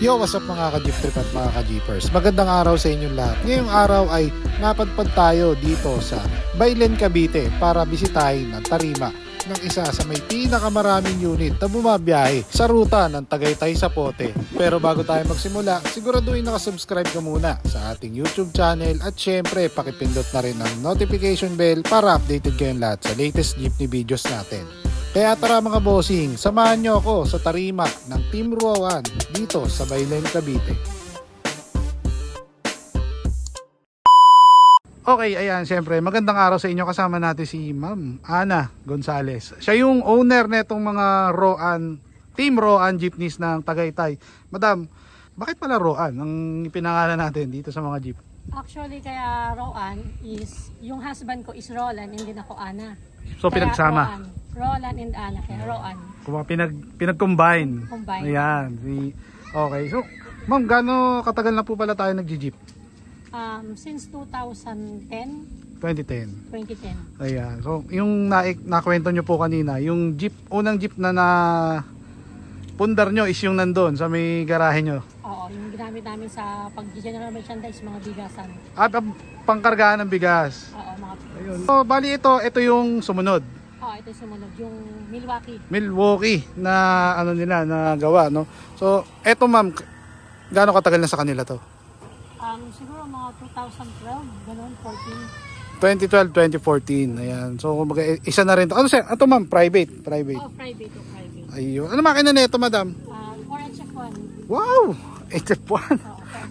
Yo, what's up mga ka-jeep trip at mga ka-jeepers? Magandang araw sa inyong lahat. Ngayong araw ay napadpad tayo dito sa Baylen, Cavite para bisitahin ang tarima ng isa sa may pinakamaraming unit na bumabiyahe sa ruta ng Tagaytay sa Pote. Pero bago tayo magsimula, siguraduhin nakasubscribe ka muna sa ating YouTube channel at syempre pakipindot na rin ang notification bell para updated kayong lahat sa latest jeepney videos natin. Kaya tara mga bossing, samahan nyo ako sa tarima ng Team Rowan dito sa Baylen, Cavite. Okay, ayan, syempre magandang araw sa inyo. Kasama natin si Ma'am Ana Gonzales. Siya yung owner netong mga Rowan, Team Rowan jeepneys ng Tagaytay. Madam, bakit pala Rowan ang pinangalan natin dito sa mga jeep? Actually, kaya Rowan is, yung husband ko is Roland, hindi ako Ana. So kaya pinagsama? Roland and Ana, kaya Rowan. Kung pinag-combine. Combine. Ayan. Okay, so ma'am, gaano katagal na po pala tayo nag-jeep? Since 2010. 2010. Ayan. So, yung nakwento nyo po kanina, yung jeep, unang jeep na pundar nyo is yung nandun sa may garahe nyo. Oo, yung ginamit namin sa pag-general merchandise, mga bigasan. At pangkargahan ng bigas. Oo, mga bigas. Ayun. So, bali ito yung sumunod. Oo, ito yung sumunod, yung Milwaukee. Milwaukee na ano nila, na gawa, no? So, eto ma'am, gaano katagal na sa kanila to? Siguro mga 2012, ganun, 2012, 14. 2014. Ayan. So, isa na rin to. Ano siya? Ito ma'am, private. Oh, private. Ayun. Ano makina nito, madam? 4HF1. Wow! HF1.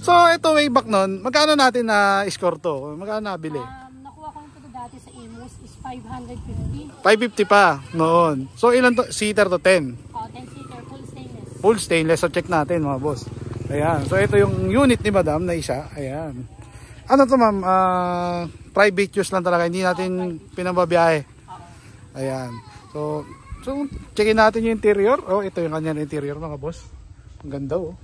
So, ito way back nun, magkano natin na score to? Magkano nabili? Nakuha ko nito dati sa Imus is 550. 550 pa noon. So, ilan to? Seater to 10? 10-seater, full stainless. Full stainless. So, check natin mga boss. Ayan. So, ito yung unit ni madam na isa. Ayan. Ano to ma'am? Private use lang talaga. Hindi natin pinambabiyahe. Ayan. So, checkin natin yung interior. Oh, ito yung kanyang interior mga boss. Ang ganda oh.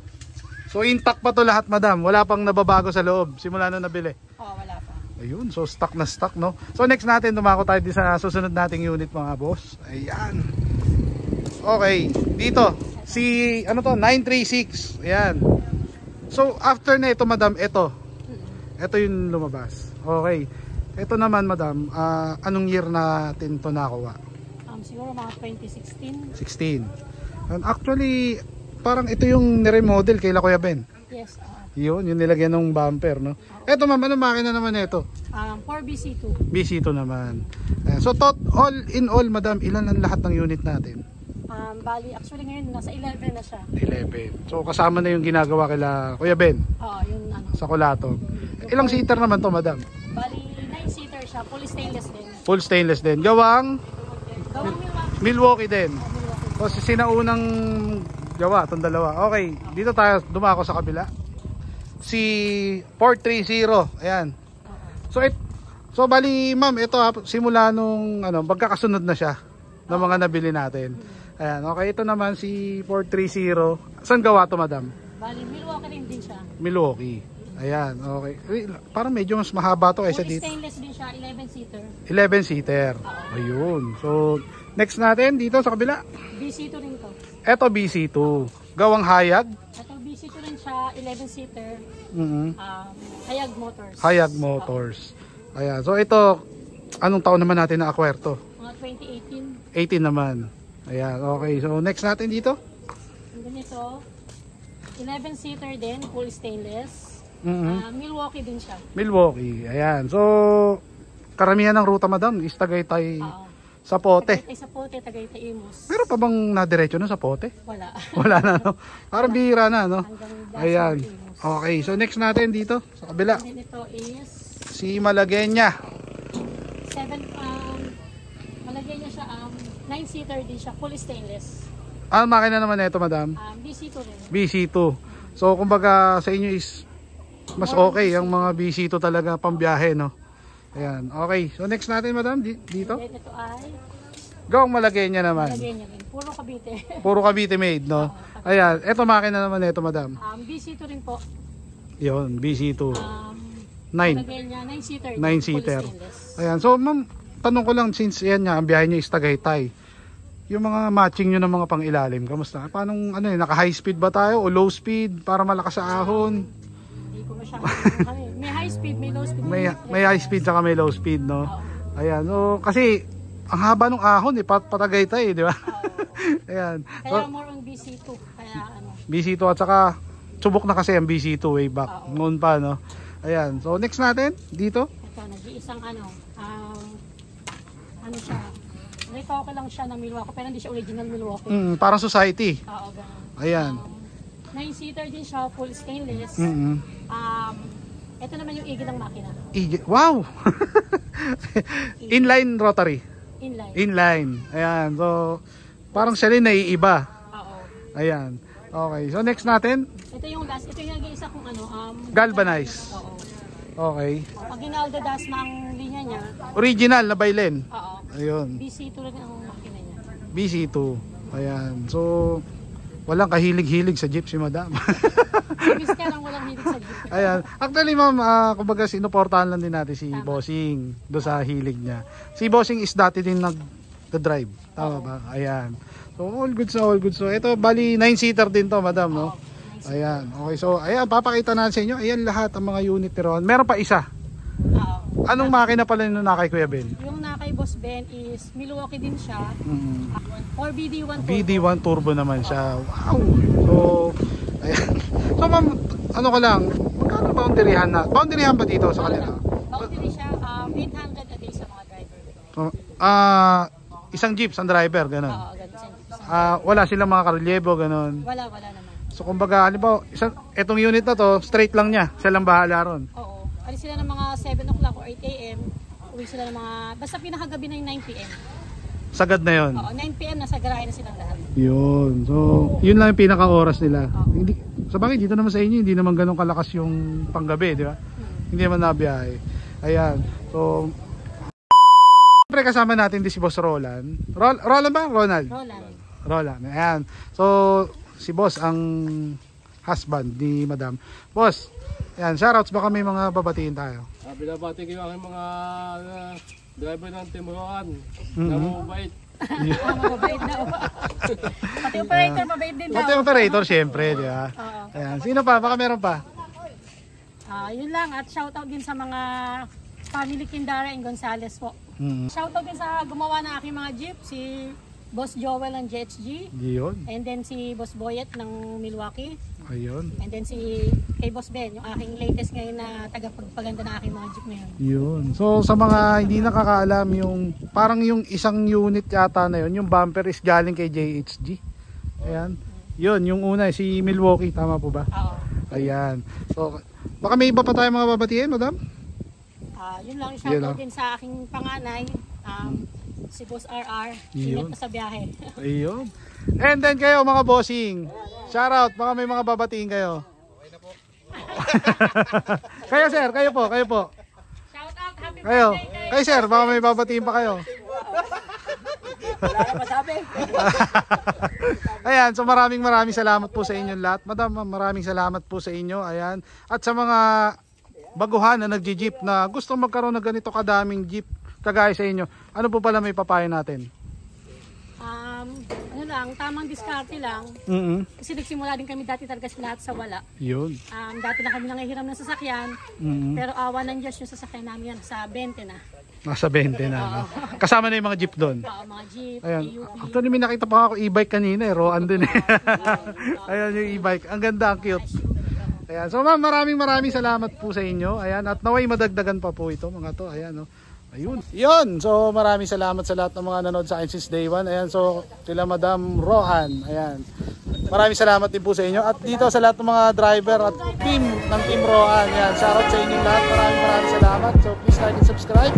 So, intact pa to lahat madam. Wala pang nababago sa loob. Simula nung nabili. Oo, wala pa. Ayun. So, stock na stock no. So, next natin dumako tayo sa susunod nating unit mga boss. Ayan. Okay. Dito. Si, ano to? 936. Ayan. So, after na ito madam, ito yung lumabas. Okay. Ito naman madam, anong year natin to nakuha? Siguro mga 2016. 16. And actually, parang ito yung niremodel kay Kuya Ben. Yes. Yun, yung nilagyan ng bumper, no? Ito ma'am, anong makina naman ito? 4BC2. BC2 naman. So, all in all, madam, ilan ang lahat ng unit natin? Bali, actually ngayon, nasa 11 na siya. 11. So, kasama na yung ginagawa kila Kuya Ben? Oo, yung ano. Sa Colato. Ilang seater naman to madam? Bali, 9-seater siya, full stainless din. Full stainless din. Gawang Milwaukee din. Milwaukee. So, sinaunang gawa itong dalawa. Okay, dito tayo dumako sa kabila. Si 430. Ayan. So bali ma'am, ito simula nung magkakasunod na siya ng mga nabili natin. Ayan, okay, ito naman si 430. Saan gawa to madam? Bali, Milwaukee rin din siya. Milwaukee. Ayan, okay. Parang medyo mas mahaba to kaysa dito. Stainless din siya, 11-seater. 11-seater. Ayun. So, next natin dito sa kabila. BC2 rin to. Ito BC2. Gawang Hayag. Ito BC2 rin siya, 11-seater. Hayag Motors. Hayag Motors. Ayan. So, ito, anong taon naman natin na-acquire to? Mga 18 2018. naman. Ayan, okay. So, next natin dito. Ganito, 11-seater din, full stainless. Milwaukee din siya. Milwaukee. Ayan. So, karamihan ng ruta madam is Tagaytay sa Pote. Tagaytay sa Pote, Tagaytay Imus. Meron pa bang nadiretso na sa Pote? Wala. Wala na, no? Parang bihira na, no? Ayan. Okay. So, next natin dito sa kabila. Ito is Si Malagueña. Malagyan niya siya, 9-seater din siya, full stainless. Ano makina naman ito, madam? BC2 rin. BC2. So, kumbaga sa inyo is mas okay ang mga BC2 talaga pambiyahe, no? Ayan. Okay. So, next natin, madam, dito. Ito ay Gawang Malagueña naman. Malagueña rin. Puro Cavite. Puro Cavite made, no? Ayan. Ito makina naman ito, madam. BC2 rin po. Yun, BC2. 9. Malagueña, 9-seater. 9-seater. Ayan. So, ma'am, tanong ko lang, since yan nga, ang biyahe niyo is Tagaytay. yung mga matching nyo ng mga pang-ilalim, kamusta? Paano, ano naka high speed ba tayo o low speed para malakas sa ahon? Hindi ko masyado. May high speed, may low speed. May high speed saka may low speed, no? Ayan, so kasi ang haba ng ahon, Patagaytay, di ba? Ayan. Kaya more on BC2. Kaya ano. BC2 at saka subok na kasi ang BC2 way back. Noon pa, no? Ayan. So next natin, dito. Ito, nag-iisang ano siya. Retoke lang siya ng Milwaukee, pero hindi siya original Milwaukee. Parang society. Oo, ganun. Ayan. 9-seater din siya, full stainless. Ito naman yung igil ng makina. Wow! Inline rotary. Inline. Ayan. So, parang siya rin naiiba. Oo. Ayan. Okay. So, next natin. Ito yung last. Ito yung nag-iisa kung ano. Galvanized. Oo. Okay. Pag ginalda das ng linya niya. Original na Bailen. Oo. Ayun. BC2 rin ang makina niya. BC2. Ayan. So, walang kahilig-hilig sa jeep si Madam. Mister lang walang hilig sa jeep. Ayan. Actually, ma'am, kumbaga sinuportahan lang din natin si Bossing do sa hilig niya. Si Bossing is dati din nag-drive. Tama ba? Ayan. So, all good sa all good. So, ito, bali 9-seater din to, Madam, no? Ayan. Okay, so, ayan, papakita natin sa inyo. Ayan lahat ang mga unit ni Ron. Meron pa isa. Oo. Anong makina pala nung nakay Kuya Ben? Yung nakay Boss Ben is Milwaukee din siya. Or BD1 Turbo. BD1 Turbo naman siya. Wow! So, ayan. So, ma'am, ano ko lang, magkano boundaryhan na? Boundaryhan ba dito sa kanila? Boundary siya, 800 a day sa mga driver. Isang jeep, isang driver, ganun. Oo, ganun. Wala silang mga karelyebo, ganun. Wala naman. So, kumbaga, halimbawa, etong unit na to, straight lang niya. Siya lang bahala ron. Oo. Alis sila ng mga 7 o'clock or 8 a.m. Uwi sila ng mga, basta pinakagabi na yung 9 p.m. Sagad na yun. Oo, 9 p.m. nasa garahe na silang lahat. Yun. So, yun lang yung pinaka-oras nila. Hindi, sa bagay, dito naman sa inyo, hindi naman ganun kalakas yung panggabi, di ba? Hindi naman nabiyahe. Ayan. So, siyempre kasama natin din si Boss Roland. Roland ba? Roland. Ayan. So, si Boss ang husband ni Madam. Boss, ayan, shoutouts, baka may mga babatiin tayo. Binabati ko yung aking mga driver ng Team Roan na mabait. Mabait na. Pati operator, mabait din daw. Pati operator, syempre, di ba? Ayan, sino pa? Baka meron pa. Yun lang, at shoutout din sa mga family Kindara and Gonzales po. Shoutout din sa gumawa ng aking mga jeep, si Boss Joel ng JHG. Yun. And then si Boss Boyet ng Milwaukee. Ayun. And then si kay Boss Ben, yung aking latest ngayon na tagapagpaganda ng aking mga jeep ngayon. Yun. So sa mga hindi nakakaalam, yung parang yung isang unit yata na yun, yung bumper is galing kay JHG. Ayan. Yun, yung una si Milwaukee, tama po ba? Oo. Ayan. So baka may iba pa tayong mga babatiin, Madam? Yun lang, shoutout din sa aking panganay. Si Boss RR, ingat pa sa biyahe. Ayun. And then kayo mga bossing, shoutout, baka may mga babatiin kayo. Okay na po. Kayo sir, kayo po. Shoutout, happy Kayo birthday sir, baka may babatiin pa kayo. Wala na masabi. Ayan, so maraming salamat po sa inyong lahat. Madam, maraming salamat po sa inyo. Ayan. At sa mga baguhan na nagji-jeep na gusto magkaroon ng ganito kadaming jeep kagaya sa inyo, ano po pala may papayo natin? Ano lang, tamang diskarte lang. Kasi nagsimula din kami dati talaga lahat sa wala. Yun. Dati na kami nangihiram ng sasakyan, pero awa ng Diyos yung sasakyan namin yan sa 20 na. Nasa 20 na. No? Kasama na yung mga jeep doon. Mga jeep, Ayan. AUP. Actually may nakita pa ako e-bike kanina, Roan din. Ayan yung e-bike. Ang ganda, ang cute. Ayan. So ma'am, maraming salamat po sa inyo. Ayan. At naway madagdagan pa po ito mga to. Ayan. No? Ayun. Yun. So maraming salamat sa lahat ng mga nanood sa akin since day one. Ayan. So sila Madam Rohan. Ayan. Maraming salamat din po sa inyo. At dito sa lahat ng mga driver at team ng Team Rohan. Ayan. Shoutout sa inyo lahat. Maraming salamat. So please like and subscribe.